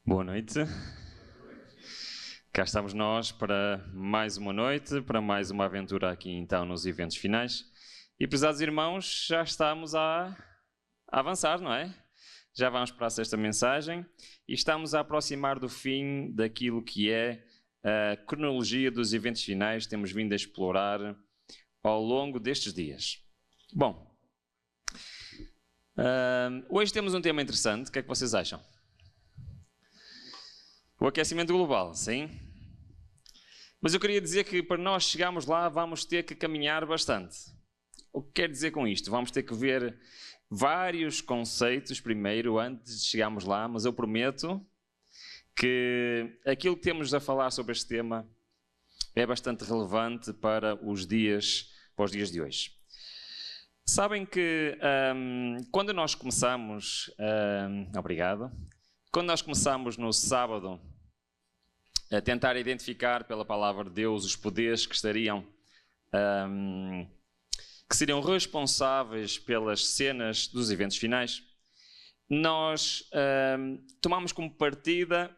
Boa noite. Cá estamos nós para mais uma noite, para mais uma aventura aqui então nos eventos finais. E, prezados irmãos, já estamos a avançar, não é? Já vamos para a sexta mensagem e estamos a aproximar do fim daquilo que é a cronologia dos eventos finais que temos vindo a explorar ao longo destes dias. Bom, hoje temos um tema interessante, o que é que vocês acham? O aquecimento global, sim? Mas eu queria dizer que para nós chegarmos lá vamos ter que caminhar bastante. O que quer dizer com isto? Vamos ter que ver vários conceitos primeiro antes de chegarmos lá, mas eu prometo que aquilo que temos a falar sobre este tema é bastante relevante para os dias de hoje. Sabem que quando nós começamos... obrigado. Quando nós começamos no sábado a tentar identificar pela palavra de Deus os poderes que seriam responsáveis pelas cenas dos eventos finais, nós tomamos como partida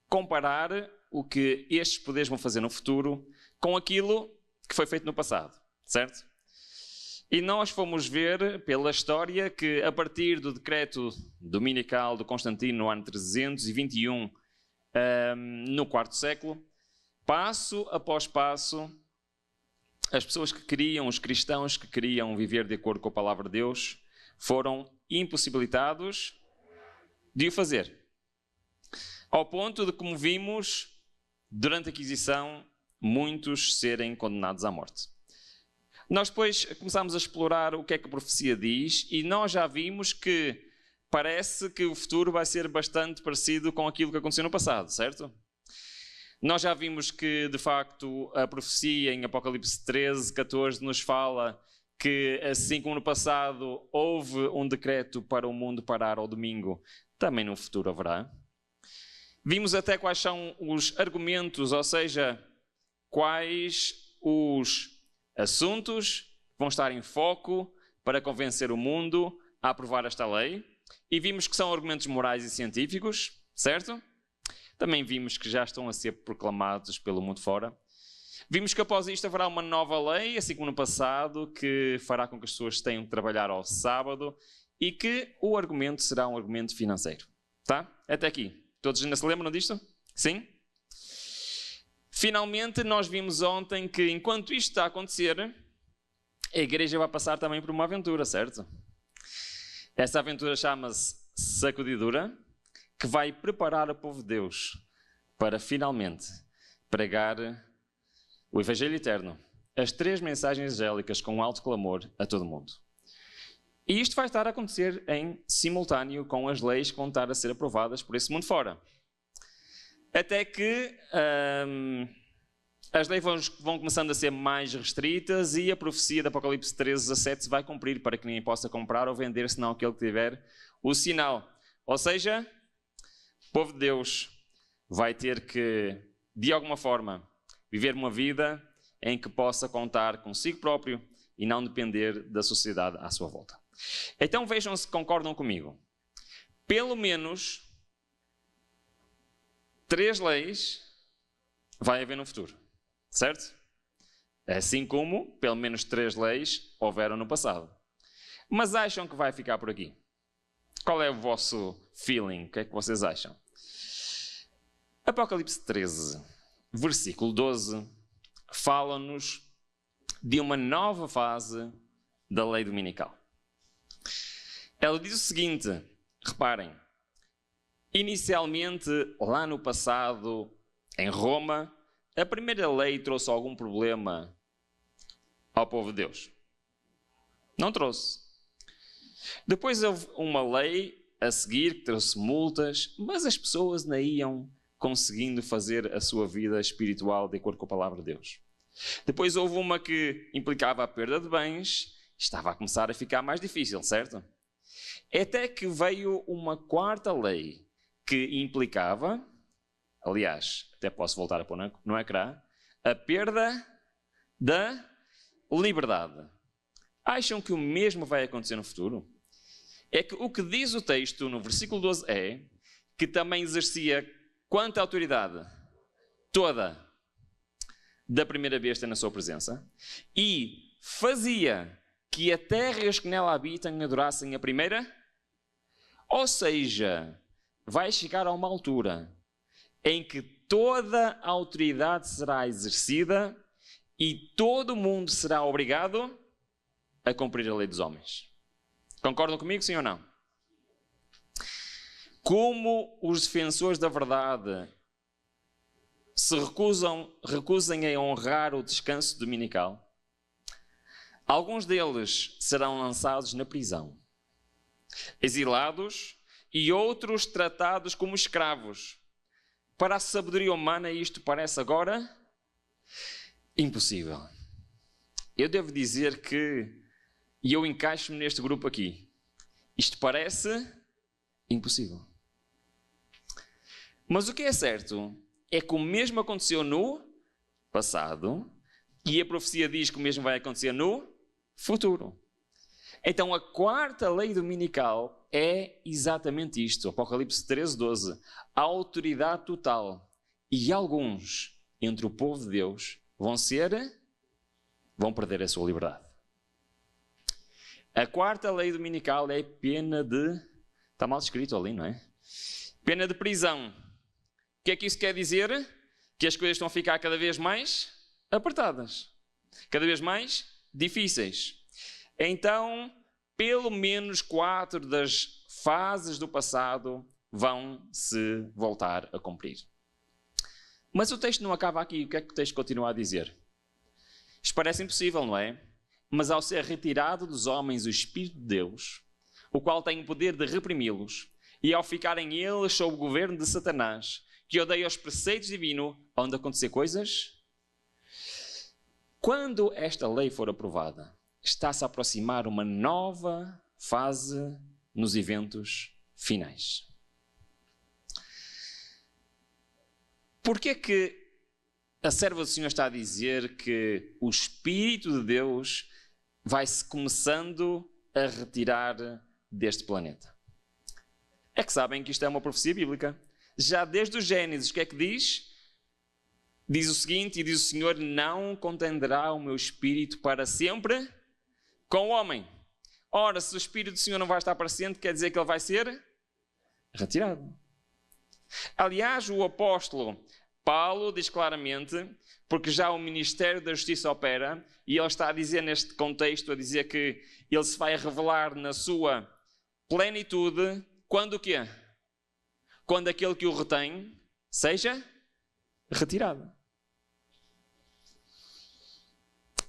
comparar o que estes poderes vão fazer no futuro com aquilo que foi feito no passado, certo? E nós fomos ver pela história que a partir do decreto dominical de Constantino no ano 321, no quarto século, passo após passo, as pessoas que queriam, os cristãos que queriam viver de acordo com a palavra de Deus, foram impossibilitados de o fazer. Ao ponto de, como vimos, durante a Inquisição, muitos serem condenados à morte. Nós depois começámos a explorar o que é que a profecia diz e nós já vimos que parece que o futuro vai ser bastante parecido com aquilo que aconteceu no passado, certo? Nós já vimos que, de facto, a profecia em Apocalipse 13, 14 nos fala que, assim como no passado houve um decreto para o mundo parar ao domingo, também no futuro haverá. Vimos até quais são os argumentos, ou seja, quais os assuntos vão estar em foco para convencer o mundo a aprovar esta lei. E vimos que são argumentos morais e científicos, certo? Também vimos que já estão a ser proclamados pelo mundo fora. Vimos que após isto haverá uma nova lei, assim como no passado, que fará com que as pessoas tenham que trabalhar ao sábado e que o argumento será um argumento financeiro. Tá? Até aqui. Todos ainda se lembram disto? Sim? Finalmente, nós vimos ontem que, enquanto isto está a acontecer, a igreja vai passar também por uma aventura, certo? Essa aventura chama-se Sacudidura, que vai preparar o povo de Deus para, finalmente, pregar o Evangelho Eterno, as 3 mensagens angélicas com alto clamor a todo mundo. E isto vai estar a acontecer em simultâneo com as leis que vão estar a ser aprovadas por esse mundo fora. Até que as leis vão começando a ser mais restritas e a profecia de Apocalipse 13:17 se vai cumprir para que ninguém possa comprar ou vender senão aquele que tiver o sinal. Ou seja, o povo de Deus vai ter que, de alguma forma, viver uma vida em que possa contar consigo próprio e não depender da sociedade à sua volta. Então vejam se concordam comigo. Pelo menos 3 leis vai haver no futuro, certo? Assim como, pelo menos 3 leis houveram no passado. Mas acham que vai ficar por aqui? Qual é o vosso feeling? O que é que vocês acham? Apocalipse 13, versículo 12, fala-nos de uma nova fase da lei dominical. Ela diz o seguinte, reparem, inicialmente, lá no passado, em Roma, a primeira lei trouxe algum problema ao povo de Deus? Não trouxe. Depois houve uma lei a seguir que trouxe multas, mas as pessoas não iam conseguindo fazer a sua vida espiritual de acordo com a palavra de Deus. Depois houve uma que implicava a perda de bens, estava a começar a ficar mais difícil, certo? Até que veio uma quarta lei que implicava, aliás, até posso voltar a pôr no ecrã, a perda da liberdade. Acham que o mesmo vai acontecer no futuro? É que o que diz o texto no versículo 12 é que também exercia quanta autoridade? Toda da primeira besta na sua presença, e fazia que a terra e os que nela habitam adorassem a primeira? Ou seja, vai chegar a uma altura em que toda a autoridade será exercida e todo mundo será obrigado a cumprir a lei dos homens. Concordam comigo, sim ou não? Como os defensores da verdade se recusam a honrar o descanso dominical, alguns deles serão lançados na prisão, exilados, e outros tratados como escravos. Para a sabedoria humana, isto parece agora impossível. Eu devo dizer que, e eu encaixo-me neste grupo aqui, isto parece impossível. Mas o que é certo é que o mesmo aconteceu no passado, e a profecia diz que o mesmo vai acontecer no futuro. Então a quarta lei dominical é exatamente isto, Apocalipse 13:12, a autoridade total. E alguns entre o povo de Deus vão perder a sua liberdade. A quarta lei dominical é pena de... Está mal escrito ali, não é? Pena de prisão. O que é que isso quer dizer? Que as coisas estão a ficar cada vez mais apertadas. Cada vez mais difíceis. Então, pelo menos 4 das fases do passado vão se voltar a cumprir. Mas o texto não acaba aqui. O que é que o texto continua a dizer? Isto parece impossível, não é? Mas ao ser retirado dos homens o Espírito de Deus, o qual tem o poder de reprimi-los, e ao ficarem eles sob o governo de Satanás, que odeia os preceitos divinos, onde acontecer coisas? Quando esta lei for aprovada, está-se a aproximar uma nova fase nos eventos finais. Porquê é que a serva do Senhor está a dizer que o Espírito de Deus vai-se começando a retirar deste planeta? É que sabem que isto é uma profecia bíblica. Já desde o Gênesis, o que é que diz? Diz o seguinte, e diz o Senhor: não contenderá o meu Espírito para sempre com o homem. Ora, se o Espírito do Senhor não vai estar para sempre, quer dizer que ele vai ser retirado. Aliás, o apóstolo Paulo diz claramente, porque já o Ministério da Justiça opera, e ele está a dizer neste contexto, a dizer que ele se vai revelar na sua plenitude, quando o quê? Quando aquele que o retém seja retirado.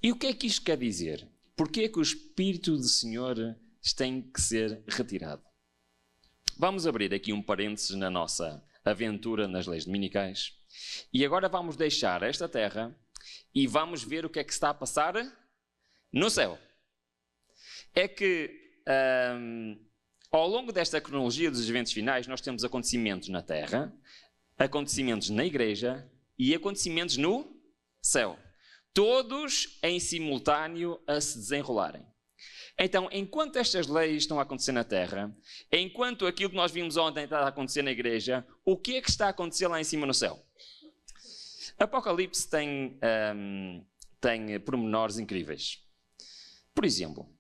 E o que é que isto quer dizer? Porquê é que o Espírito do Senhor tem que ser retirado? Vamos abrir aqui um parênteses na nossa aventura nas leis dominicais. E agora vamos deixar esta terra e vamos ver o que é que está a passar no céu. É que ao longo desta cronologia dos eventos finais, nós temos acontecimentos na terra, acontecimentos na igreja e acontecimentos no céu. Todos em simultâneo a se desenrolarem. Então, enquanto estas leis estão a acontecer na terra, enquanto aquilo que nós vimos ontem está a acontecer na igreja, o que é que está a acontecer lá em cima no céu? Apocalipse tem pormenores incríveis. Por exemplo,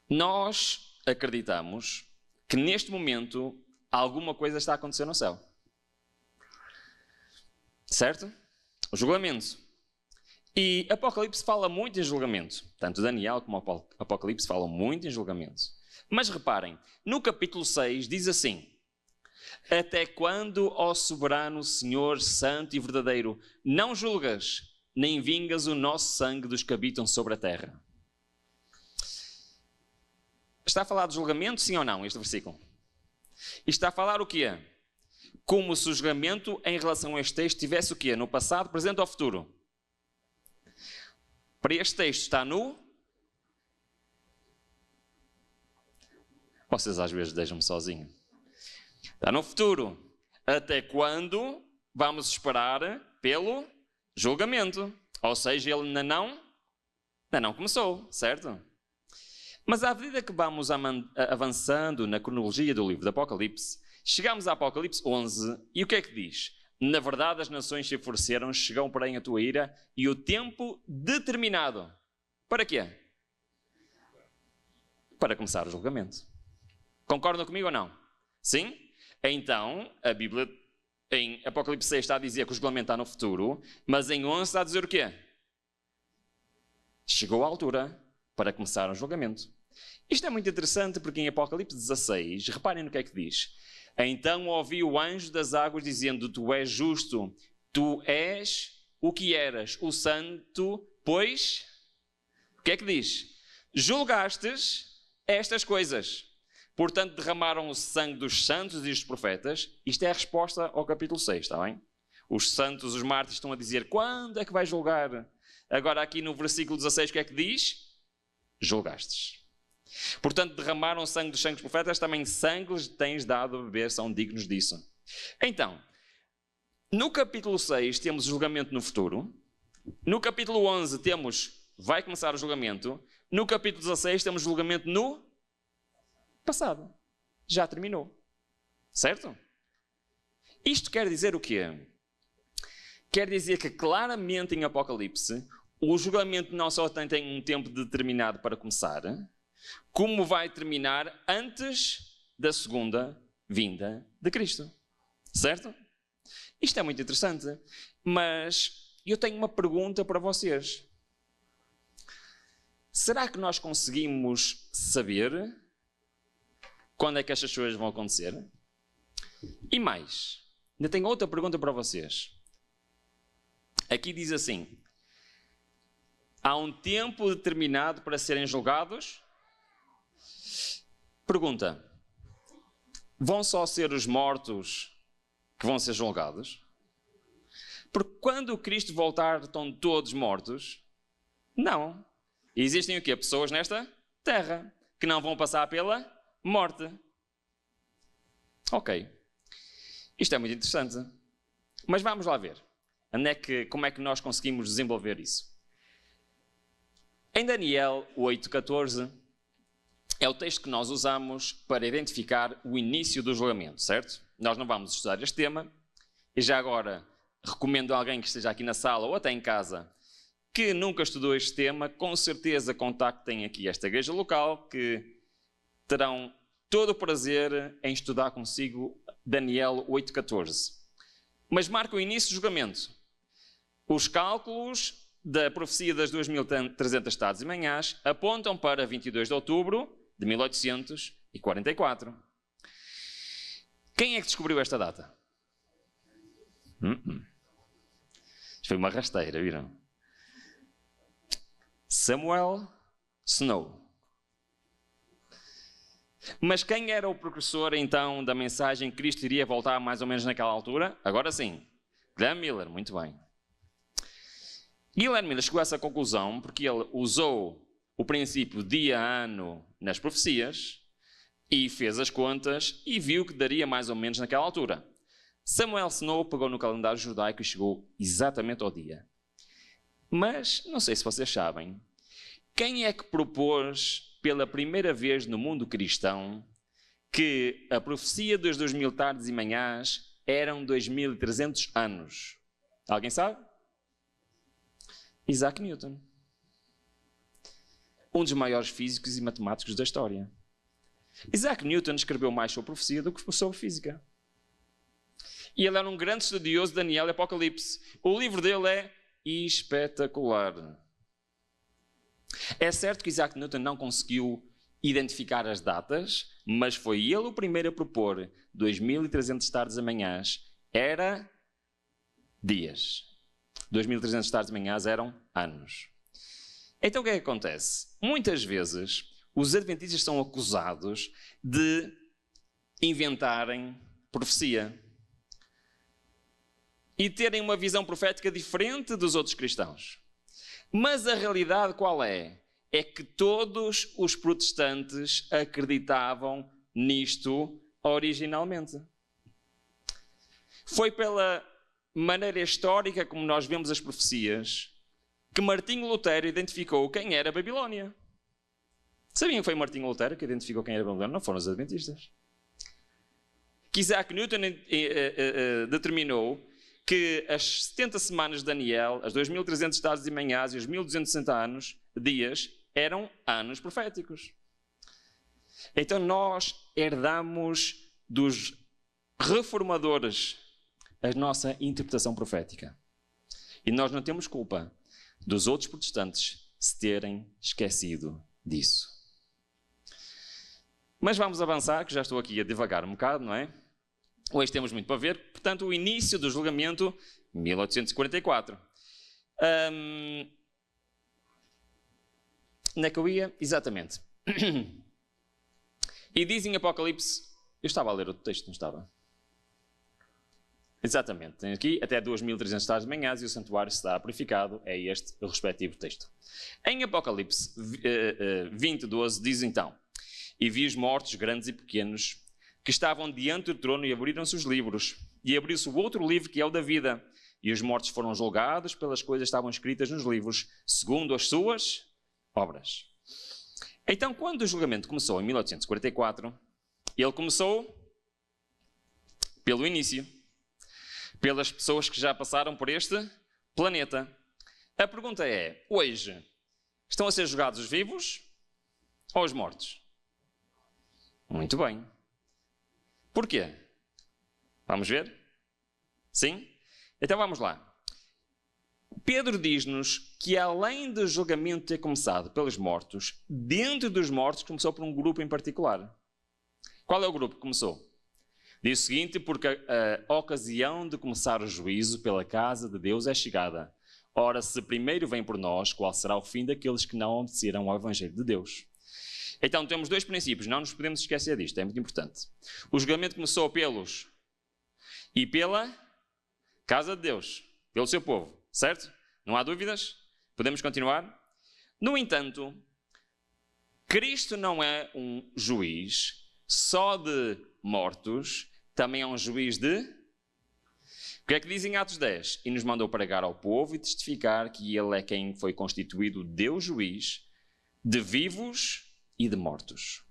nós acreditamos que neste momento alguma coisa está a acontecer no céu. Certo? O julgamento. E Apocalipse fala muito em julgamento. Tanto Daniel como Apocalipse falam muito em julgamento. Mas reparem, no capítulo 6 diz assim: até quando, ó soberano Senhor santo e verdadeiro, não julgas, nem vingas o nosso sangue dos que habitam sobre a terra? Está a falar de julgamento, sim ou não, este versículo? E está a falar o quê? Como se o julgamento em relação a este texto tivesse o quê? No passado, presente ou futuro? Para este texto está no... Vocês às vezes deixam-me sozinho. Está no futuro. Até quando vamos esperar pelo julgamento? Ou seja, ele ainda não começou, certo? Mas à medida que vamos avançando na cronologia do livro do Apocalipse, Chegamos a Apocalipse 11 e o que é que diz? Na verdade as nações se enfureceram, chegou porém a tua ira e o tempo determinado. Para quê? Para começar o julgamento. Concordam comigo ou não? Sim? Então, a Bíblia em Apocalipse 6 está a dizer que o julgamento está no futuro, mas em 11 está a dizer o quê? Chegou a altura para começar o julgamento. Isto é muito interessante porque em Apocalipse 16, reparem no que é que diz. Então ouvi o anjo das águas dizendo, tu és justo, tu és o que eras, o santo, pois, o que é que diz? Julgastes estas coisas. Portanto, derramaram o sangue dos santos e dos profetas. Isto é a resposta ao capítulo 6, está bem? Os santos, os mártires estão a dizer, quando é que vai julgar? Agora aqui no versículo 16, o que é que diz? Julgastes. Portanto, derramaram o sangue dos santos profetas, também sangue lhes tens dado a beber, são dignos disso. Então, no capítulo 6 temos o julgamento no futuro. No capítulo 11 temos, vai começar o julgamento. No capítulo 16 temos o julgamento no passado. Já terminou. Certo? Isto quer dizer o quê? Quer dizer que claramente em Apocalipse, o julgamento não só tem um tempo determinado para começar, como vai terminar antes da segunda vinda de Cristo. Certo? Isto é muito interessante. Mas eu tenho uma pergunta para vocês. Será que nós conseguimos saber quando é que estas coisas vão acontecer? E mais, ainda tenho outra pergunta para vocês. Aqui diz assim, há um tempo determinado para serem julgados? Pergunta, vão só ser os mortos que vão ser julgados? Porque quando Cristo voltar estão todos mortos? Não. Existem o quê? Pessoas nesta terra que não vão passar pela morte. Ok. Isto é muito interessante. Mas vamos lá ver. Como é que nós conseguimos desenvolver isso? Em Daniel 8,14 é o texto que nós usamos para identificar o início do julgamento, certo? Nós não vamos estudar este tema. E já agora recomendo a alguém que esteja aqui na sala ou até em casa que nunca estudou este tema, com certeza contactem aqui esta igreja local que terão todo o prazer em estudar consigo Daniel 8,14. Mas marca o início do julgamento. Os cálculos da profecia das 2.300 tardes e manhãs apontam para 22 de outubro de 1844. Quem é que descobriu esta data? Isto foi uma rasteira, viram? Samuel Snow. Mas quem era o precursor, então, da mensagem que Cristo iria voltar mais ou menos naquela altura? Agora sim. Graham Miller, muito bem. Graham Miller chegou a essa conclusão porque ele usou o princípio dia-ano nas profecias e fez as contas e viu que daria mais ou menos naquela altura. Samuel Snow pegou no calendário judaico e chegou exatamente ao dia. Mas, não sei se vocês sabem, quem é que propôs pela primeira vez no mundo cristão que a profecia dos 2000 tardes e manhãs eram 2300 anos? Alguém sabe? Isaac Newton. Um dos maiores físicos e matemáticos da história. Isaac Newton escreveu mais sobre profecia do que sobre física. E ele era um grande estudioso de Daniel e Apocalipse. O livro dele é espetacular. É certo que Isaac Newton não conseguiu identificar as datas, mas foi ele o primeiro a propor 2300 tardes e manhãs. Era dias. 2300 tardes e manhãs eram anos. Então o que é que acontece? Muitas vezes os adventistas são acusados de inventarem profecia e terem uma visão profética diferente dos outros cristãos. Mas a realidade qual é? É que todos os protestantes acreditavam nisto originalmente. Foi pela maneira histórica como nós vemos as profecias que Martinho Lutero identificou quem era a Babilónia. Sabiam que foi Martinho Lutero que identificou quem era a Babilónia? Não foram os adventistas. que Isaac Newton determinou que as 70 semanas de Daniel, as 2.300 tardes e manhãs e os 1.260 dias eram anos proféticos. Então nós herdamos dos reformadores a nossa interpretação profética. E nós não temos culpa dos outros protestantes se terem esquecido disso. Mas vamos avançar, que já estou aqui a divagar um bocado, não é? Hoje temos muito para ver. Portanto, o início do julgamento, 1844. Onde é que eu ia? Exatamente. E diz em Apocalipse... Eu estava a ler outro texto, não estava? Exatamente. Tem aqui até 2.300 tardes de manhãs e o santuário será purificado. É este o respectivo texto. Em Apocalipse 20:12 diz então: E vi os mortos, grandes e pequenos, que estavam diante do trono, e abriram-se os livros. E abriu-se o outro livro, que é o da vida. E os mortos foram julgados pelas coisas que estavam escritas nos livros, segundo as suas obras. Então, quando o julgamento começou em 1844, ele começou pelo início, pelas pessoas que já passaram por este planeta. A pergunta é, hoje, estão a ser julgados os vivos ou os mortos? Muito bem. Porquê? Vamos ver? Sim? Então vamos lá. Pedro diz-nos que além do julgamento ter começado pelos mortos, dentro dos mortos começou por um grupo em particular. Qual é o grupo que começou? Diz o seguinte: porque a ocasião de começar o juízo pela casa de Deus é chegada. Ora, se primeiro vem por nós, qual será o fim daqueles que não obedeceram ao Evangelho de Deus? Então temos dois princípios, não nos podemos esquecer disto, é muito importante. O julgamento começou pelos e pela casa de Deus, pelo seu povo, certo? Não há dúvidas? Podemos continuar? No entanto, Cristo não é um juiz só de mortos, também é um juiz de... O que é que diz em Atos 10? E nos mandou pregar ao povo e testificar que ele é quem foi constituído Deus juiz de vivos e de mortos.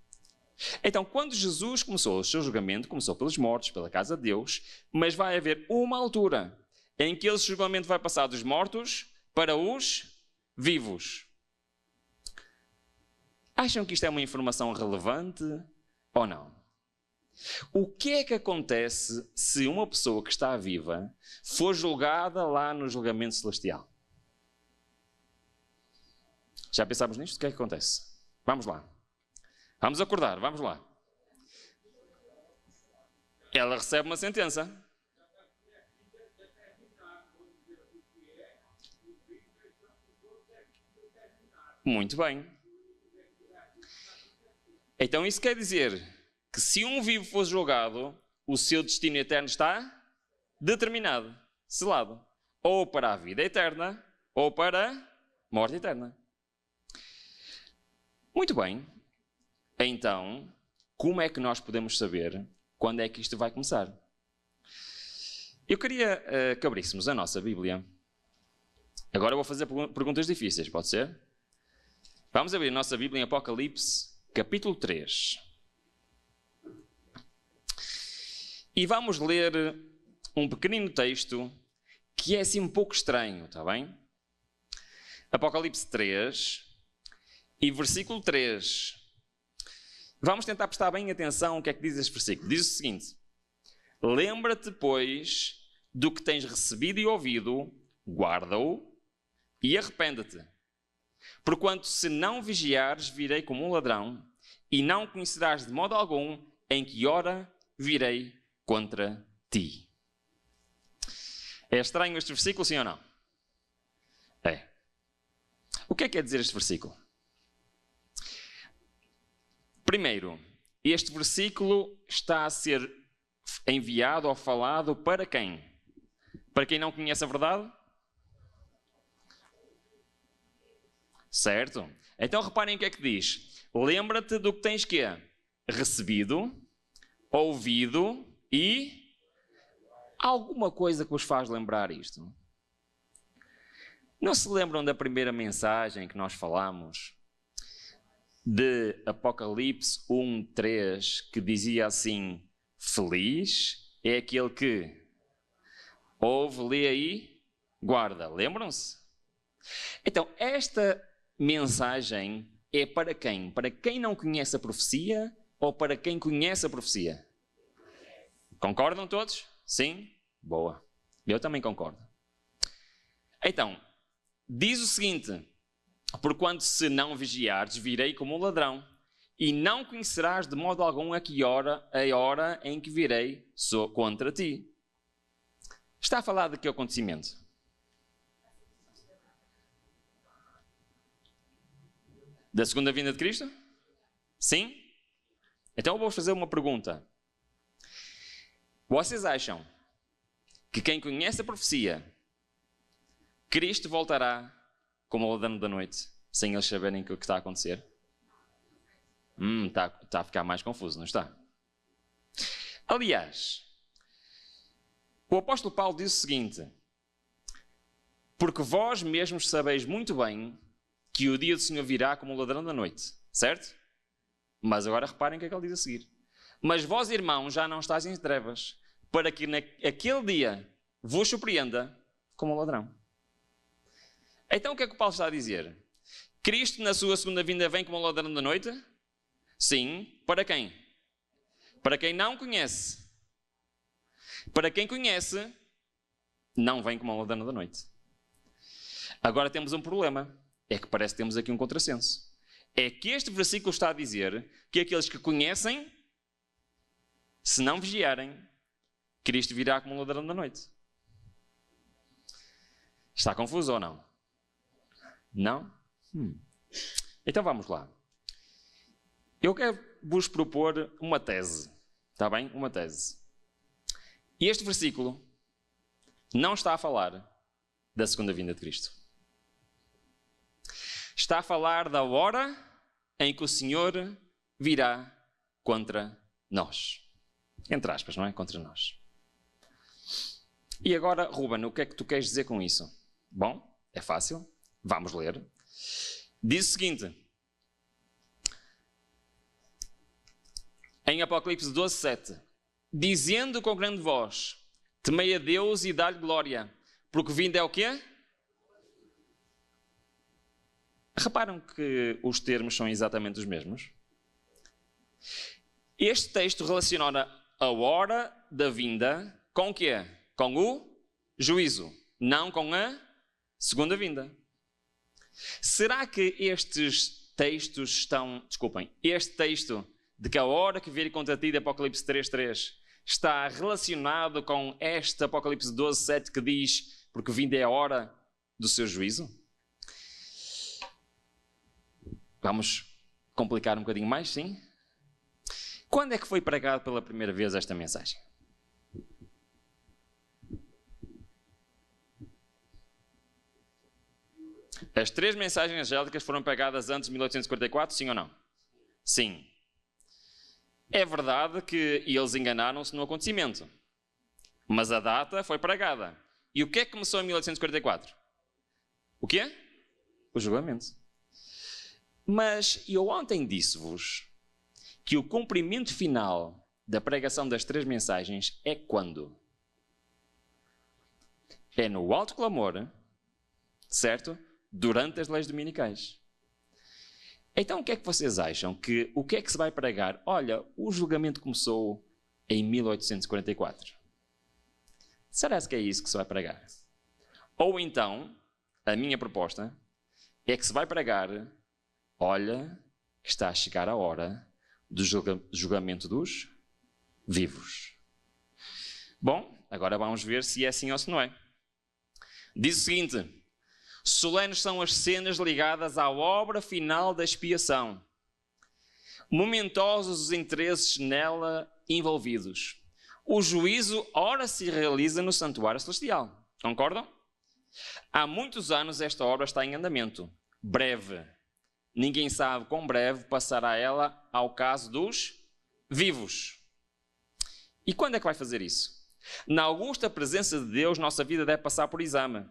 Então, quando Jesus começou o seu julgamento, começou pelos mortos, pela casa de Deus, mas vai haver uma altura em que esse julgamento vai passar dos mortos para os vivos. Acham que isto é uma informação relevante ou não? O que é que acontece se uma pessoa que está viva for julgada lá no julgamento celestial? Já pensámos nisto? O que é que acontece? Vamos lá. Vamos acordar, vamos lá. Ela recebe uma sentença. Muito bem. Então isso quer dizer que se um vivo fosse julgado, o seu destino eterno está determinado, selado. Ou para a vida eterna, ou para a morte eterna. Muito bem. Então, como é que nós podemos saber quando é que isto vai começar? Eu queria que abríssemos a nossa Bíblia. Agora eu vou fazer perguntas difíceis, pode ser? Vamos abrir a nossa Bíblia em Apocalipse, capítulo 3. E vamos ler um pequenino texto que é assim um pouco estranho, está bem? Apocalipse 3 e versículo 3. Vamos tentar prestar bem atenção ao que é que diz este versículo. Diz o seguinte: lembra-te, pois, do que tens recebido e ouvido, guarda-o e arrepende-te. Porquanto se não vigiares, virei como um ladrão, e não conhecerás de modo algum em que hora virei contra ti. É estranho este versículo, sim ou não? É. O que é que quer dizer este versículo? Primeiro, este versículo está a ser enviado ou falado para quem? Para quem não conhece a verdade? Certo? Então reparem o que é que diz. Lembra-te do que tens quê? Recebido, ouvido e... alguma coisa que vos faz lembrar isto? Não se lembram da primeira mensagem que nós falamos? De Apocalipse 1:3, que dizia assim: Feliz é aquele que ouve, lê e guarda. Lembram-se? Então, esta mensagem é para quem? Para quem não conhece a profecia ou para quem conhece a profecia? Concordam todos? Sim? Boa. Eu também concordo. Então, diz o seguinte: porquanto se não vigiares, virei como um ladrão, e não conhecerás de modo algum a hora em que virei contra ti. Está a falar de que acontecimento? Da segunda vinda de Cristo? Sim? Então eu vou fazer uma pergunta. Vocês acham que quem conhece a profecia, Cristo voltará como o ladrão da noite, sem eles saberem o que está a acontecer? Está a ficar mais confuso, não está? Aliás, o apóstolo Paulo diz o seguinte: porque vós mesmos sabeis muito bem que o dia do Senhor virá como o ladrão da noite, certo? Mas agora reparem o que é que ele diz a seguir. Mas vós, irmãos, já não estáis em trevas, para que naquele dia vos surpreenda como o ladrão. Então o que é que o Paulo está a dizer? Cristo na sua segunda vinda vem como o ladrão da noite? Sim. Para quem? Para quem não conhece. Para quem conhece, não vem como o ladrão da noite. Agora temos um problema. É que parece que temos aqui um contrassenso. É que este versículo está a dizer que aqueles que conhecem, se não vigiarem, Cristo virá como um ladrão da noite. Está confuso ou não? Não? Então vamos lá. Eu quero vos propor uma tese. Está bem? Uma tese. Este versículo não está a falar da segunda vinda de Cristo. Está a falar da hora em que o Senhor virá contra nós. Entre aspas, não é? Contra nós. E agora, Ruben, o que é que tu queres dizer com isso? Bom, é fácil. Vamos ler. Diz o seguinte. Em Apocalipse 12:7. Dizendo com grande voz: temei a Deus e dá-lhe glória, porque vindo é o quê? Reparam que os termos são exatamente os mesmos? Este texto relaciona a hora da vinda com o quê? Com o juízo, não com a segunda vinda. Será que estes textos estão... este texto de que a hora que vier contra ti de Apocalipse 3:3 está relacionado com este Apocalipse 12:7 que diz: porque vinda é a hora do seu juízo? Vamos complicar um bocadinho mais, sim? Quando é que foi pregado pela primeira vez esta mensagem? As 3 mensagens angélicas foram pregadas antes de 1844, sim ou não? Sim. É verdade que eles enganaram-se no acontecimento. Mas a data foi pregada. E o que é que começou em 1844? O quê? O julgamento. Mas eu ontem disse-vos que o cumprimento final da pregação das 3 mensagens é quando? É no alto clamor, certo? Durante as leis dominicais. Então o que é que vocês acham? O que é que se vai pregar? Olha, o julgamento começou em 1844. Será que é isso que se vai pregar? Ou então, a minha proposta é que se vai pregar: olha, que está a chegar a hora do julgamento dos vivos. Bom, agora vamos ver se é assim ou se não é. Diz o seguinte: solenes são as cenas ligadas à obra final da expiação. Momentosos os interesses nela envolvidos. O juízo ora se realiza no santuário celestial. Concordam? Há muitos anos esta obra está em andamento. Breve. Ninguém sabe quão breve passará ela ao caso dos vivos. E quando é que vai fazer isso? Na augusta presença de Deus, nossa vida deve passar por exame.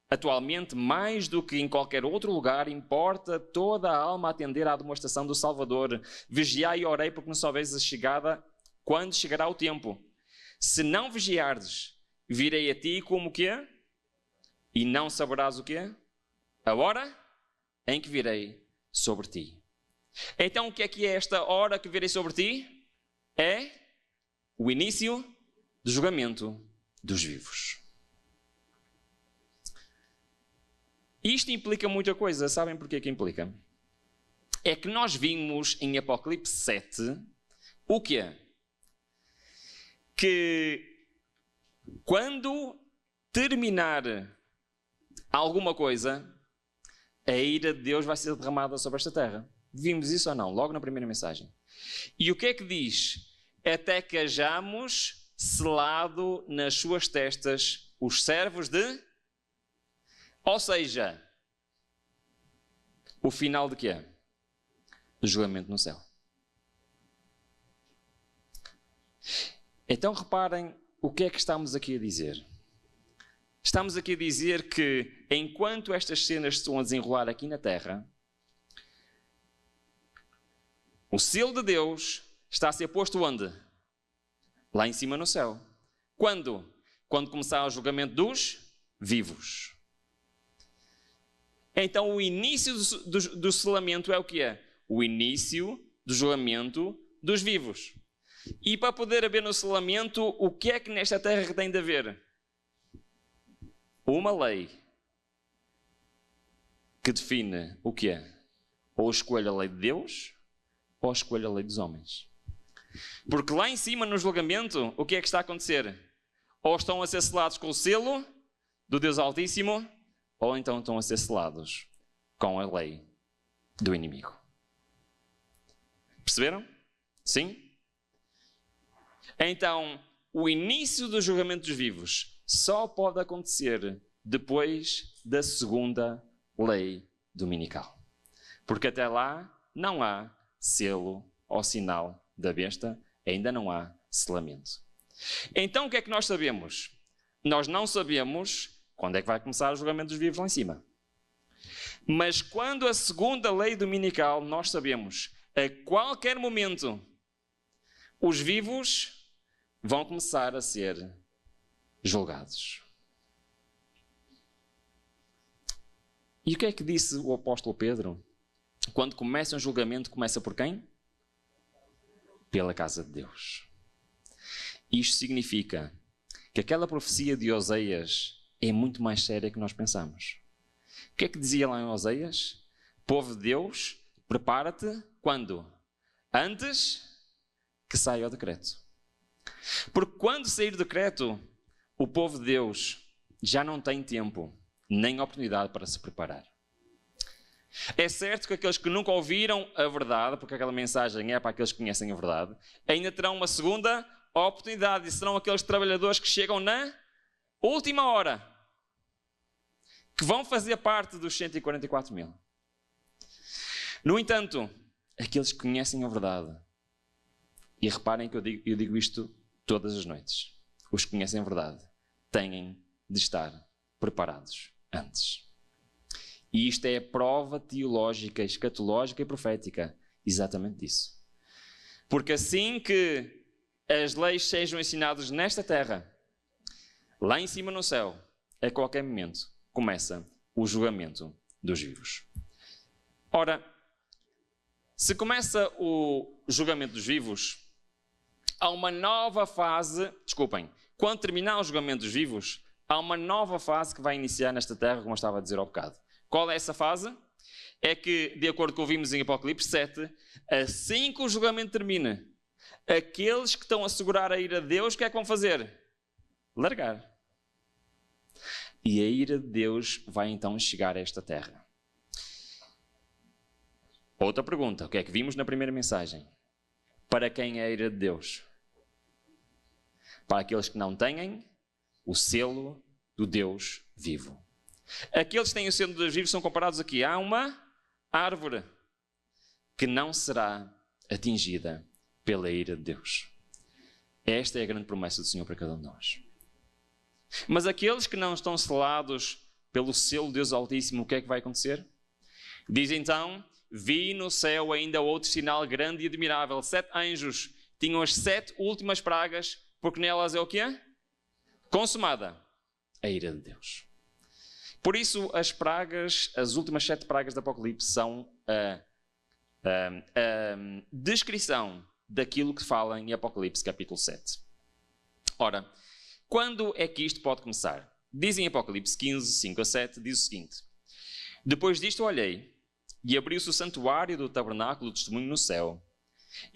Atualmente, mais do que em qualquer outro lugar, importa toda a alma atender à demonstração do Salvador. Vigiai e orei porque não soubeis a chegada quando chegará o tempo. Se não vigiares, virei a ti como o quê? E não saberás o quê? A hora em que virei sobre ti. Então o que é esta hora que virei sobre ti? É o início do julgamento dos vivos. Isto implica muita coisa. Sabem porquê que implica? É que nós vimos em Apocalipse 7 o quê? Que quando terminar alguma coisa, a ira de Deus vai ser derramada sobre esta terra. Vimos isso ou não? Logo na primeira mensagem. E o que é que diz? Até que hajamos selado nas suas testas os servos de... Ou seja, o final de quê? Do julgamento no céu. Então reparem o que é que estamos aqui a dizer. Estamos aqui a dizer que enquanto estas cenas estão a desenrolar aqui na terra, o selo de Deus está a ser posto onde? Lá em cima no céu. Quando? Quando começar o julgamento dos vivos. Então o início do selamento é o que é? O início do julgamento dos vivos. E para poder haver no selamento, o que é que nesta terra tem de haver? Uma lei que define o que é? Ou escolha a lei de Deus, ou escolha a lei dos homens. Porque lá em cima no julgamento, o que é que está a acontecer? Ou estão a ser selados com o selo do Deus Altíssimo, ou então estão a ser selados com a lei do inimigo. Perceberam? Sim? Então, o início do julgamento dos vivos só pode acontecer depois da segunda lei dominical. Porque até lá não há selo ou sinal da besta, ainda não há selamento. Então o que é que nós sabemos? Nós não sabemos quando é que vai começar o julgamento dos vivos lá em cima. Mas quando a segunda lei dominical, nós sabemos, a qualquer momento, os vivos vão começar a ser julgados. E o que é que disse o apóstolo Pedro? Quando começa um julgamento, começa por quem? Pela casa de Deus. Isto significa que aquela profecia de Oseias é muito mais séria que nós pensamos. O que é que dizia lá em Oseias? Povo de Deus, prepara-te quando? Antes que saia o decreto. Porque quando sair o decreto, o povo de Deus já não tem tempo nem oportunidade para se preparar. É certo que aqueles que nunca ouviram a verdade, porque aquela mensagem é para aqueles que conhecem a verdade, ainda terão uma segunda oportunidade e serão aqueles trabalhadores que chegam na última hora, que vão fazer parte dos 144 mil. No entanto, aqueles que conhecem a verdade, e reparem que eu digo isto todas as noites, os que conhecem a verdade têm de estar preparados antes. E isto é a prova teológica, escatológica e profética exatamente disso. Porque assim que as leis sejam ensinadas nesta terra, lá em cima no céu, a qualquer momento começa o julgamento dos vivos. Ora, se começa o julgamento dos vivos, há uma nova fase, quando terminar o julgamento dos vivos, há uma nova fase que vai iniciar nesta terra, como eu estava a dizer há bocado. Qual é essa fase? É que, de acordo com o que vimos em Apocalipse 7, assim que o julgamento termina, aqueles que estão a segurar a ira de Deus, o que é que vão fazer? Largar. E a ira de Deus vai então chegar a esta terra. Outra pergunta, o que é que vimos na primeira mensagem? Para quem é a ira de Deus? Para aqueles que não têm o selo do Deus vivo. Aqueles que têm o selo do Deus vivo são comparados aqui a uma árvore que não será atingida pela ira de Deus. Esta é a grande promessa do Senhor para cada um de nós. Mas aqueles que não estão selados pelo selo de Deus Altíssimo, o que é que vai acontecer? Diz então, vi no céu ainda outro sinal grande e admirável, 7 anjos, tinham as 7 últimas pragas, porque nelas é o quê? Consumada a ira de Deus. Por isso, as pragas, as últimas 7 pragas do Apocalipse são a descrição daquilo que fala em Apocalipse capítulo 7. Ora, quando é que isto pode começar? Diz em Apocalipse 15, 5 a 7, diz o seguinte: Depois disto olhei, e abriu-se o santuário do tabernáculo do testemunho no céu.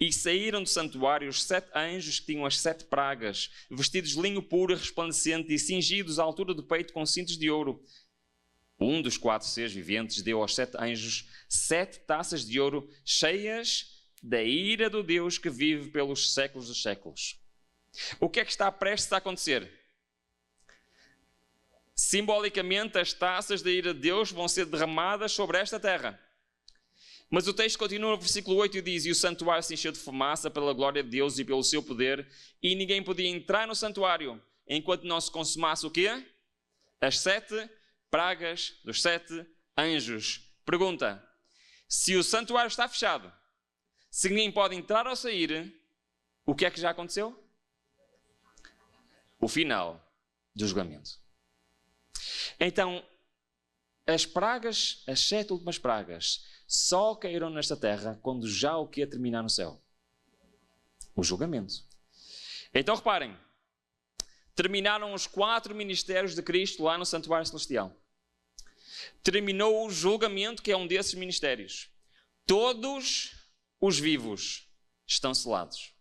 E saíram do santuário os 7 anjos que tinham as 7 pragas, vestidos de linho puro e resplandecente e cingidos à altura do peito com cintos de ouro. Um dos 4 seres viventes deu aos 7 anjos 7 taças de ouro cheias da ira do Deus que vive pelos séculos dos séculos. O que é que está prestes a acontecer? Simbolicamente, as taças da ira de Deus vão ser derramadas sobre esta terra. Mas o texto continua no versículo 8 e diz: E o santuário se encheu de fumaça pela glória de Deus e pelo seu poder, e ninguém podia entrar no santuário enquanto não se consumasse o quê? As 7 pragas dos 7 anjos. Pergunta: se o santuário está fechado, se ninguém pode entrar ou sair, o que é que já aconteceu? O final do julgamento. Então, as pragas, as 7 últimas pragas, só caíram nesta terra quando já o que ia terminar no céu? O julgamento. Então reparem, terminaram os 4 ministérios de Cristo lá no santuário celestial. Terminou o julgamento, que é um desses ministérios. Todos os vivos estão selados.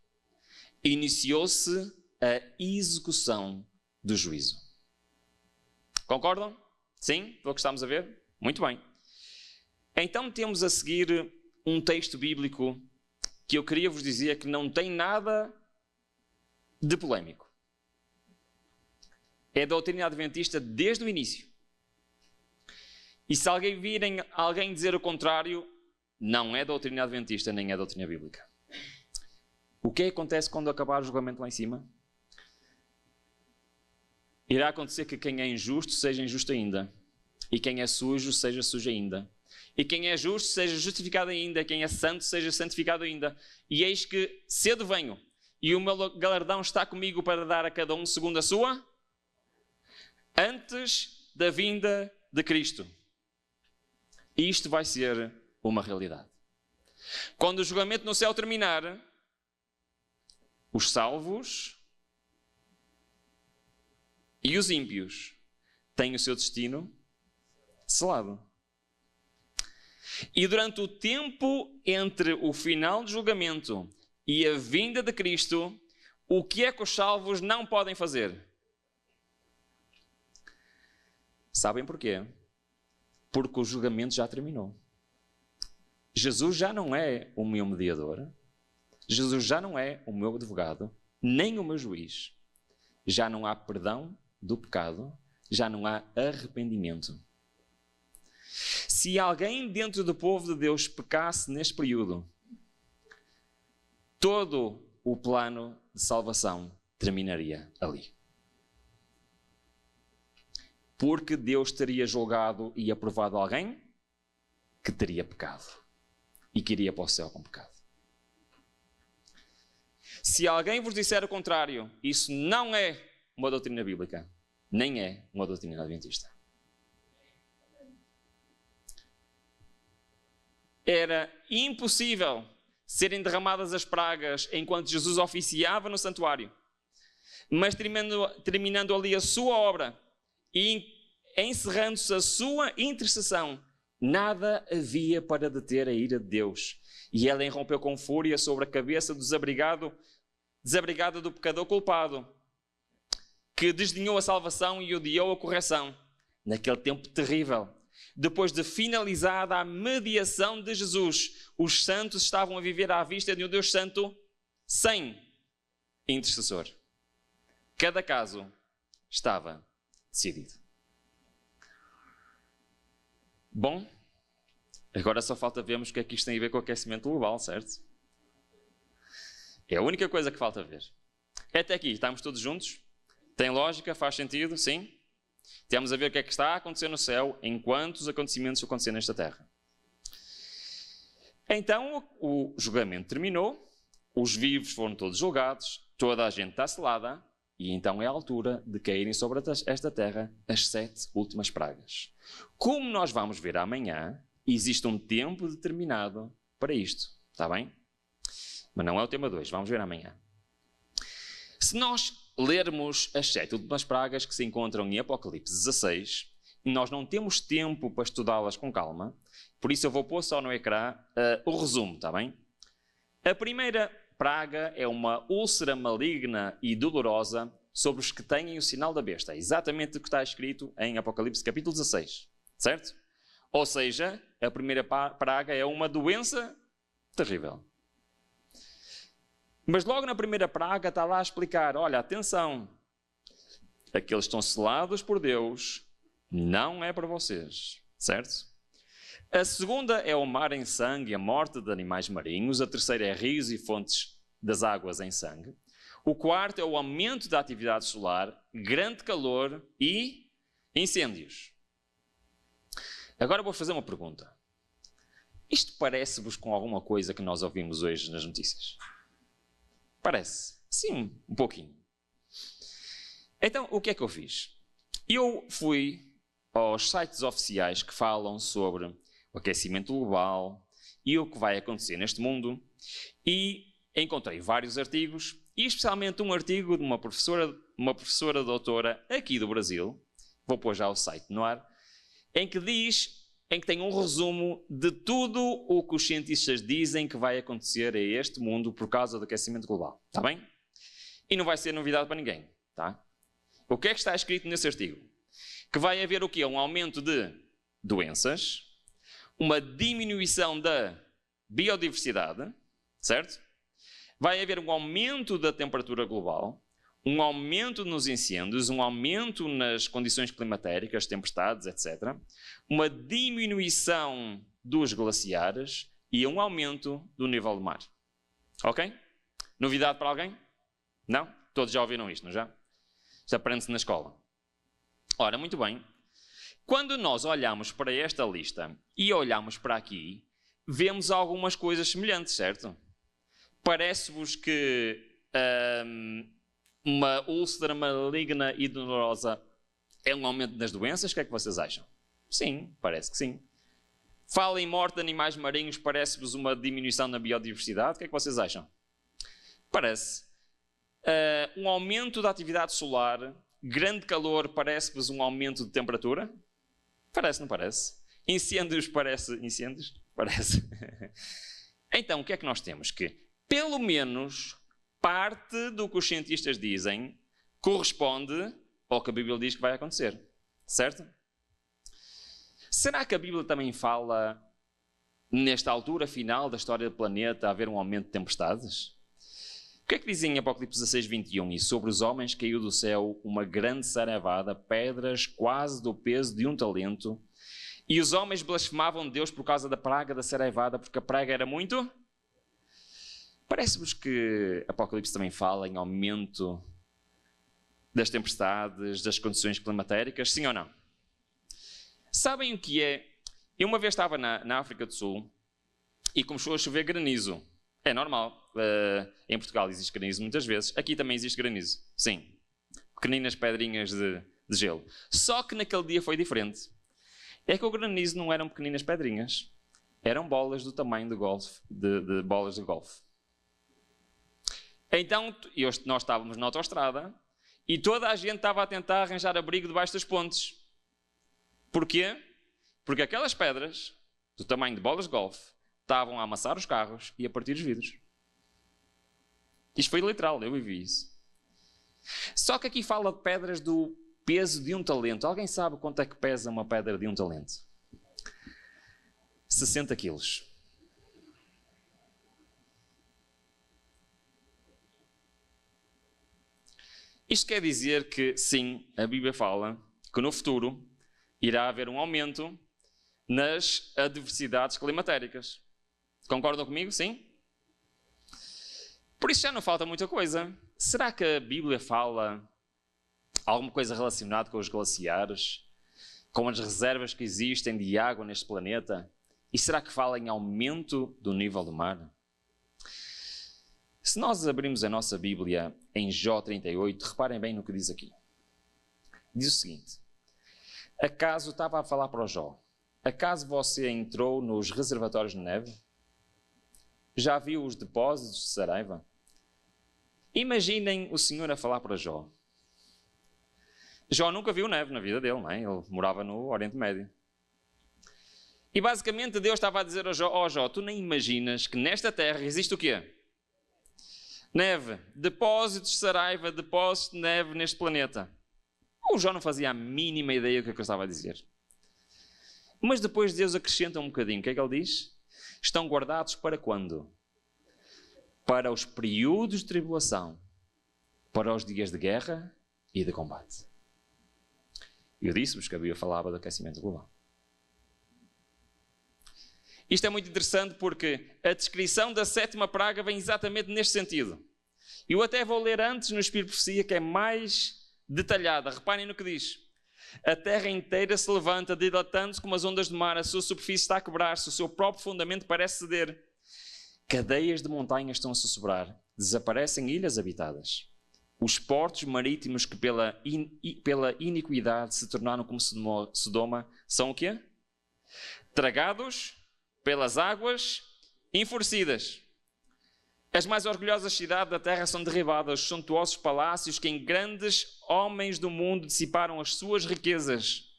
Iniciou-se a execução do juízo. Concordam? Sim? Pelo que estamos a ver? Muito bem. Então temos a seguir um texto bíblico que eu queria vos dizer que não tem nada de polémico. É doutrina adventista desde o início. E se alguém virem alguém dizer o contrário, não é doutrina adventista nem é doutrina bíblica. O que acontece quando acabar o julgamento lá em cima? Irá acontecer que quem é injusto seja injusto ainda. E quem é sujo seja sujo ainda. E quem é justo seja justificado ainda. Quem é santo seja santificado ainda. E eis que cedo venho. E o meu galardão está comigo para dar a cada um segundo a sua. Antes da vinda de Cristo. E isto vai ser uma realidade. Quando o julgamento no céu terminar, os salvos e os ímpios têm o seu destino selado. E durante o tempo entre o final do julgamento e a vinda de Cristo, o que é que os salvos não podem fazer? Sabem porquê? Porque o julgamento já terminou. Jesus já não é o meu mediador, Jesus já não é o meu advogado, nem o meu juiz. Já não há perdão do pecado, já não há arrependimento. Se alguém dentro do povo de Deus pecasse neste período, todo o plano de salvação terminaria ali. Porque Deus teria julgado e aprovado alguém que teria pecado e que iria para o céu com pecado. Se alguém vos disser o contrário, isso não é uma doutrina bíblica, nem é uma doutrina adventista. Era impossível serem derramadas as pragas enquanto Jesus oficiava no santuário. Mas terminando ali a sua obra e encerrando-se a sua intercessão, nada havia para deter a ira de Deus. E ela irrompeu com fúria sobre a cabeça do desabrigada do pecador culpado, que desdenhou a salvação e odiou a correção. Naquele tempo terrível, depois de finalizada a mediação de Jesus, os santos estavam a viver à vista de um Deus Santo sem intercessor. Cada caso estava decidido. Bom, agora só falta vermos o que é que isto tem a ver com o aquecimento global, certo? É a única coisa que falta ver. Até aqui, estamos todos juntos? Tem lógica? Faz sentido? Sim? Temos a ver o que é que está a acontecer no céu enquanto os acontecimentos acontecem nesta terra. Então, o julgamento terminou, os vivos foram todos julgados, toda a gente está selada, e então é a altura de caírem sobre esta terra as 7 últimas pragas. Como nós vamos ver amanhã, existe um tempo determinado para isto, está bem? Mas não é o tema de hoje, vamos ver amanhã. Se nós lermos as 7 últimas pragas que se encontram em Apocalipse 16, nós não temos tempo para estudá-las com calma, por isso eu vou pôr só no ecrã o resumo, está bem? A primeira praga é uma úlcera maligna e dolorosa sobre os que têm o sinal da besta. É exatamente o que está escrito em Apocalipse capítulo 16, certo? Ou seja, a primeira praga é uma doença terrível. Mas logo na primeira praga está lá a explicar, olha, atenção, aqueles que estão selados por Deus não é para vocês, certo? A segunda é o mar em sangue e a morte de animais marinhos. A terceira é rios e fontes das águas em sangue. O quarto é o aumento da atividade solar, grande calor e incêndios. Agora vou fazer uma pergunta. Isto parece-vos com alguma coisa que nós ouvimos hoje nas notícias? Parece? Sim, um pouquinho. Então, o que é que eu fiz? Eu fui aos sites oficiais que falam sobre o aquecimento global e o que vai acontecer neste mundo e encontrei vários artigos e especialmente um artigo de uma professora doutora aqui do Brasil, vou pôr já o site no ar, em que tem um resumo de tudo o que os cientistas dizem que vai acontecer a este mundo por causa do aquecimento global, está bem? E não vai ser novidade para ninguém, tá? O que é que está escrito nesse artigo? Que vai haver o quê? Um aumento de doenças, uma diminuição da biodiversidade, certo? Vai haver um aumento da temperatura global, um aumento nos incêndios, um aumento nas condições climatéricas, tempestades, etc. Uma diminuição dos glaciares e um aumento do nível do mar. Ok? Novidade para alguém? Não? Todos já ouviram isto, não já? Isto aprende-se na escola. Ora, muito bem. Quando nós olhamos para esta lista e olhamos para aqui, vemos algumas coisas semelhantes, certo? Parece-vos que uma úlcera maligna e dolorosa é um aumento das doenças? O que é que vocês acham? Sim, parece que sim. Fala em morte de animais marinhos, parece-vos uma diminuição na biodiversidade? O que é que vocês acham? Parece. Um aumento da atividade solar, grande calor, parece-vos um aumento de temperatura? Parece, não parece? Incêndios, parece. Incêndios? Parece. Então, o que é que nós temos? Que, pelo menos, parte do que os cientistas dizem corresponde ao que a Bíblia diz que vai acontecer. Certo? Será que a Bíblia também fala, nesta altura final da história do planeta, haver um aumento de tempestades? O que é que diz em Apocalipse 16, 21? E sobre os homens caiu do céu uma grande saraivada, pedras quase do peso de um talento. E os homens blasfemavam Deus por causa da praga da saraivada, porque a praga era muito... Parece-vos que Apocalipse também fala em aumento das tempestades, das condições climatéricas? Sim ou não? Sabem o que é? Eu uma vez estava na África do Sul e começou a chover granizo. É normal. Em Portugal existe granizo muitas vezes. Aqui também existe granizo. Sim. Pequeninas pedrinhas de gelo. Só que naquele dia foi diferente. É que o granizo não eram pequeninas pedrinhas. Eram bolas do tamanho de golfe, de bolas de golfe. Então, nós estávamos na autoestrada e toda a gente estava a tentar arranjar abrigo debaixo das pontes. Porquê? Porque aquelas pedras, do tamanho de bolas de golfe, estavam a amassar os carros e a partir os vidros. Isto foi literal, eu vivi isso. Só que aqui fala de pedras do peso de um talento. Alguém sabe quanto é que pesa uma pedra de um talento? 60 quilos. Isto quer dizer que, sim, a Bíblia fala que no futuro irá haver um aumento nas adversidades climatéricas. Concordam comigo? Sim? Por isso já não falta muita coisa. Será que a Bíblia fala alguma coisa relacionada com os glaciares? Com as reservas que existem de água neste planeta? E será que fala em aumento do nível do mar? Se nós abrimos a nossa Bíblia em Jó 38, reparem bem no que diz aqui. Diz o seguinte: acaso, estava a falar para o Jó, acaso você entrou nos reservatórios de neve? Já viu os depósitos de Saraiva? Imaginem o Senhor a falar para Jó. Jó nunca viu neve na vida dele, não é? Ele morava no Oriente Médio. E basicamente Deus estava a dizer ao Jó: ó Jó, tu nem imaginas que nesta terra existe o quê? Neve, depósitos de Saraiva, depósitos de neve neste planeta. O Jó não fazia a mínima ideia do que eu estava a dizer. Mas depois Deus acrescenta um bocadinho. O que é que ele diz? Estão guardados para quando? Para os períodos de tribulação, para os dias de guerra e de combate. Eu disse-vos que a Bíblia falava do aquecimento global. Isto é muito interessante porque a descrição da 7ª praga vem exatamente neste sentido. Eu até vou ler antes no Espírito de Profecia, que é mais detalhada. Reparem no que diz. A terra inteira se levanta, dilatando-se como as ondas do mar, a sua superfície está a quebrar-se, o seu próprio fundamento parece ceder. Cadeias de montanhas estão a sussurrar, desaparecem ilhas habitadas. Os portos marítimos que pela iniquidade se tornaram como Sodoma são o quê? Tragados pelas águas enfurecidas. As mais orgulhosas cidades da terra são derribadas, os suntuosos palácios que em grandes homens do mundo dissiparam as suas riquezas.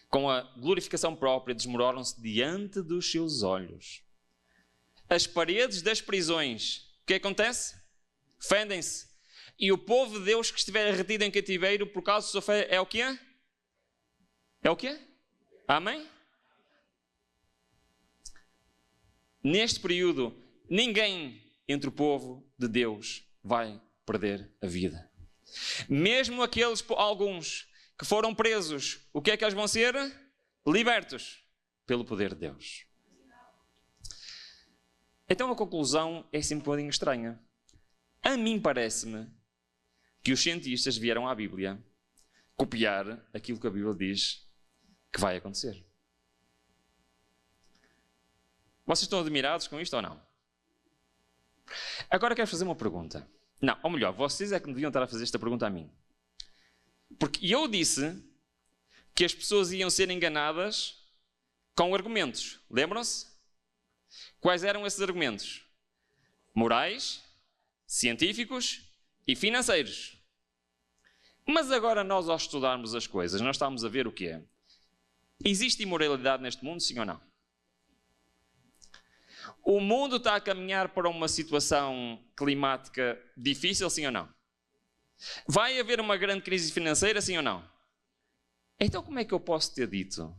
Com a glorificação própria, desmoronam-se diante dos seus olhos. As paredes das prisões, o que acontece? Fendem-se. E o povo de Deus que estiver retido em cativeiro por causa da sua fé é o quê? É o quê? Amém? Neste período, ninguém entre o povo de Deus vai perder a vida. Mesmo alguns que foram presos, o que é que eles vão ser? Libertos pelo poder de Deus. Então a conclusão é sempre um bocadinho estranha. A mim parece-me que os cientistas vieram à Bíblia copiar aquilo que a Bíblia diz que vai acontecer. Vocês estão admirados com isto ou não? Agora quero fazer uma pergunta. Não, ou melhor, vocês é que deviam estar a fazer esta pergunta a mim. Porque eu disse que as pessoas iam ser enganadas com argumentos. Lembram-se? Quais eram esses argumentos? Morais, científicos e financeiros. Mas agora nós, ao estudarmos as coisas, nós estamos a ver o quê? Existe imoralidade neste mundo, sim ou não? O mundo está a caminhar para uma situação climática difícil, sim ou não? Vai haver uma grande crise financeira, sim ou não? Então como é que eu posso ter dito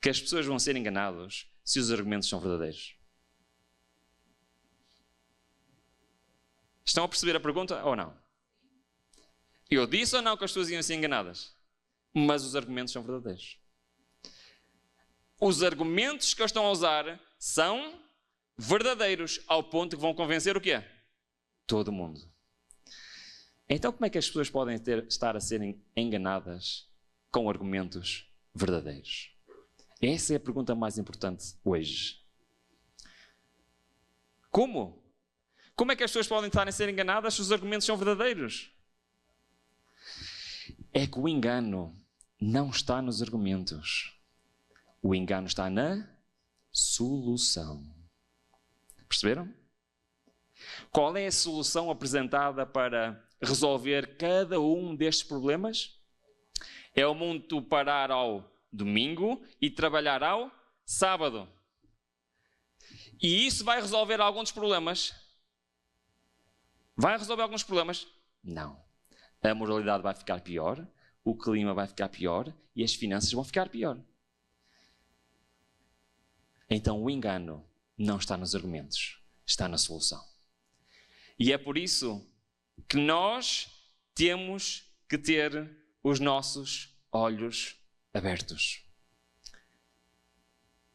que as pessoas vão ser enganadas se os argumentos são verdadeiros? Estão a perceber a pergunta ou não? Eu disse ou não que as pessoas iam ser enganadas? Mas os argumentos são verdadeiros. Os argumentos que eles estão a usar são verdadeiros, ao ponto que vão convencer o quê? Todo mundo. Então como é que as pessoas podem estar a serem enganadas com argumentos verdadeiros? Essa é a pergunta mais importante hoje. Como? Como é que as pessoas podem estar a ser enganadas se os argumentos são verdadeiros? É que o engano não está nos argumentos. O engano está na solução. Perceberam? Qual é a solução apresentada para resolver cada um destes problemas? É o mundo parar ao domingo e trabalhar ao sábado. E isso vai resolver alguns dos problemas? Vai resolver alguns problemas? Não. A moralidade vai ficar pior, o clima vai ficar pior e as finanças vão ficar pior. Então o engano não está nos argumentos, está na solução. E é por isso que nós temos que ter os nossos olhos abertos.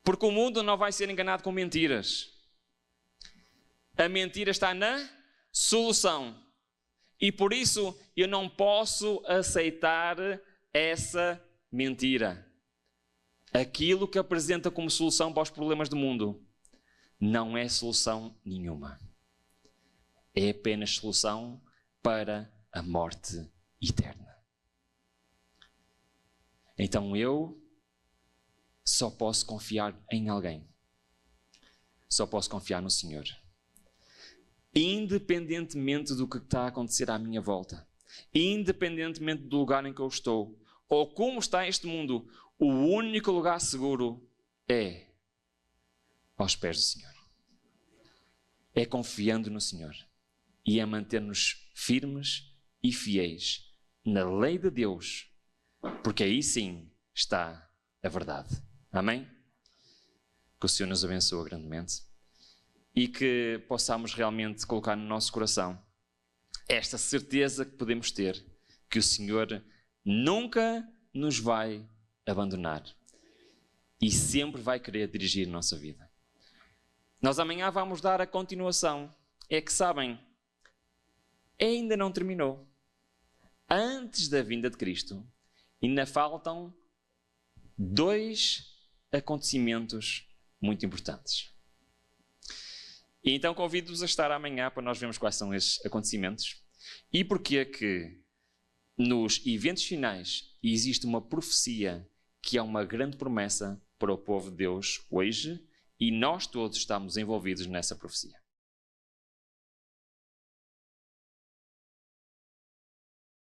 Porque o mundo não vai ser enganado com mentiras. A mentira está na solução. E por isso eu não posso aceitar essa mentira. Aquilo que apresenta como solução para os problemas do mundo não é solução nenhuma. é apenas solução para a morte eterna. Então eu só posso confiar em alguém. Só posso confiar no Senhor. Independentemente do que está a acontecer à minha volta, independentemente do lugar em que eu estou, ou como está este mundo, o único lugar seguro é aos pés do Senhor. É confiando no Senhor e é manter-nos firmes e fiéis na lei de Deus, porque aí sim está a verdade. Amém? Que o Senhor nos abençoe grandemente e que possamos realmente colocar no nosso coração esta certeza que podemos ter, que o Senhor nunca nos vai abandonar e sempre vai querer dirigir a nossa vida. Nós amanhã vamos dar a continuação. É que sabem, ainda não terminou. Antes da vinda de Cristo, ainda faltam 2 acontecimentos muito importantes. E então convido-vos a estar amanhã para nós vermos quais são esses acontecimentos e porque é que nos eventos finais existe uma profecia que é uma grande promessa para o povo de Deus hoje e nós todos estamos envolvidos nessa profecia.